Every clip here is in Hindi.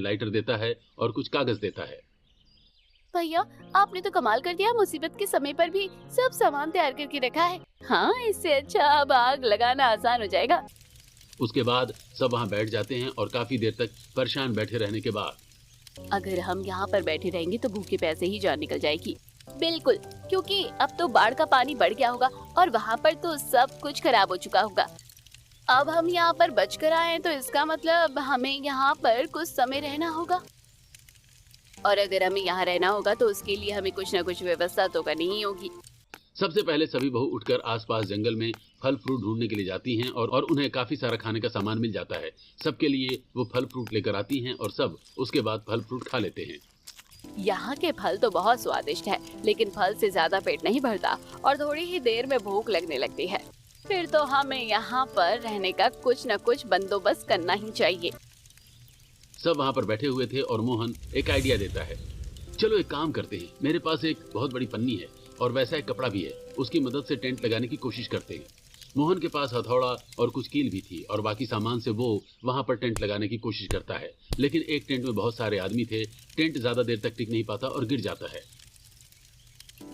लाइटर देता है और कुछ कागज देता है। भैया, आपने तो कमाल कर दिया, मुसीबत के समय पर भी सब सामान तैयार करके रखा है। हाँ, इससे अच्छा अब आग लगाना आसान हो जाएगा। उसके बाद सब वहाँ बैठ जाते हैं और काफी देर तक परेशान बैठे रहने के बाद अगर हम यहाँ पर बैठे रहेंगे तो भूखे प्यासे ही जान निकल जाएगी। बिल्कुल, क्योंकि अब तो बाढ़ का पानी बढ़ गया होगा और वहाँ पर तो सब कुछ खराब हो चुका होगा। अब हम यहाँ पर बचकर आए हैं तो इसका मतलब हमें यहाँ पर कुछ समय रहना होगा। और अगर हमें यहाँ रहना होगा तो उसके लिए हमें कुछ न कुछ व्यवस्था तो करनी ही होगी। सबसे पहले सभी बहू उठकर आसपास जंगल में फल फ्रूट ढूंढने के लिए जाती हैं और उन्हें काफी सारा खाने का सामान मिल जाता है। सबके लिए वो फल फ्रूट लेकर आती हैं और सब उसके बाद फल फ्रूट खा लेते हैं। यहाँ के फल तो बहुत स्वादिष्ट है, लेकिन फल से ज्यादा पेट नहीं भरता और थोड़ी ही देर में भूख लगने लगती है। फिर तो हमें यहाँ पर रहने का कुछ न कुछ बंदोबस्त करना ही चाहिए। सब वहाँ पर बैठे हुए थे और मोहन एक आइडिया देता है। चलो एक काम करते हैं, मेरे पास एक बहुत बड़ी पन्नी है और वैसा एक कपड़ा भी है, उसकी मदद से टेंट लगाने की कोशिश करते हैं। मोहन के पास हथौड़ा और कुछ कील भी थी और बाकी सामान से वो वहाँ पर टेंट लगाने की कोशिश करता है, लेकिन एक टेंट में बहुत सारे आदमी थे। टेंट ज्यादा देर तक टिक नहीं पाता और गिर जाता है।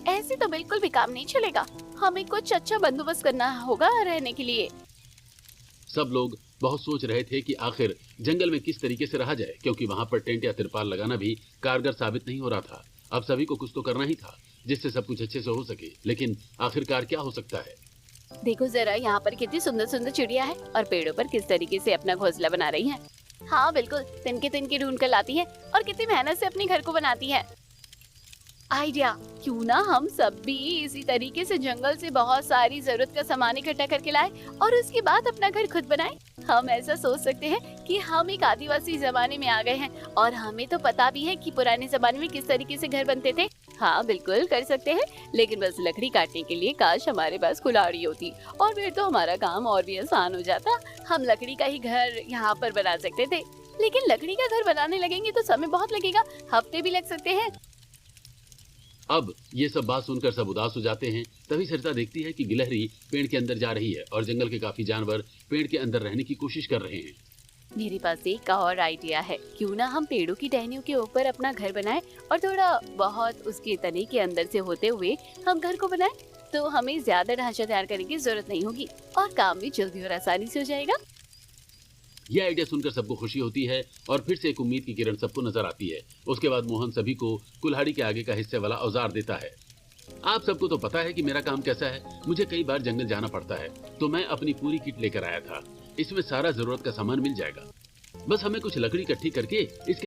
ऐसे तो बिल्कुल भी काम नहीं चलेगा, हमें कुछ अच्छा बंदोबस्त करना होगा रहने के लिए। सब लोग बहुत सोच रहे थे कि आखिर जंगल में किस तरीके से रहा जाए, क्योंकि वहां पर टेंट या तिरपाल लगाना भी कारगर साबित नहीं हो रहा था। अब सभी को कुछ तो करना ही था जिससे सब कुछ अच्छे से हो सके, लेकिन आखिरकार क्या हो सकता है? देखो जरा, यहाँ पर कितनी सुंदर सुंदर चिड़िया है और पेड़ों पर किस तरीके से अपना घोंसला बना रही हैं। हाँ बिल्कुल, तिनके तिनके ढूंढ कर लाती है और कितनी मेहनत से अपने घर को बनाती है। आइडिया, क्यों ना हम सब भी इसी तरीके से जंगल से बहुत सारी जरूरत का सामान इकट्ठा करके लाए और उसके बाद अपना घर खुद बनाए। हम ऐसा सोच सकते हैं कि हम एक आदिवासी जमाने में आ गए हैं और हमें तो पता भी है कि पुराने जमाने में किस तरीके से घर बनते थे। हाँ बिल्कुल कर सकते हैं, लेकिन बस लकड़ी काटने के लिए काश हमारे पास कुल्हाड़ी होती और फिर तो हमारा काम और भी आसान हो जाता। हम लकड़ी का ही घर यहाँ पर बना सकते थे, लेकिन लकड़ी का घर बनाने लगेंगे तो समय बहुत लगेगा, हफ्ते भी लग सकते हैं। अब ये सब बात सुनकर सब उदास हो जाते हैं। तभी सरिता देखती है कि गिलहरी पेड़ के अंदर जा रही है और जंगल के काफी जानवर पेड़ के अंदर रहने की कोशिश कर रहे हैं। मेरे पास एक और आइडिया है, क्यों ना हम पेड़ों की टहनियों के ऊपर अपना घर बनाएं और थोड़ा बहुत उसके तने के अंदर से होते हुए हम घर को बनाएं, तो हमें ज्यादा ढांचा तैयार करने की जरूरत नहीं होगी और काम भी जल्दी और आसानी से हो जाएगा। यह आइडिया सुनकर सबको खुशी होती है और फिर से एक उम्मीद की किरण सबको नजर आती है। उसके बाद मोहन सभी को कुल्हाड़ी के आगे का हिस्से वाला औजार देता है। आप सबको तो पता है कि मेरा काम कैसा है, मुझे कई बार जंगल जाना पड़ता है, तो मैं अपनी पूरी किट लेकर आया था। इसमें सारा जरूरत का सामान मिल जाएगा, बस हमें कुछ लकड़ी इकट्ठी करके इसके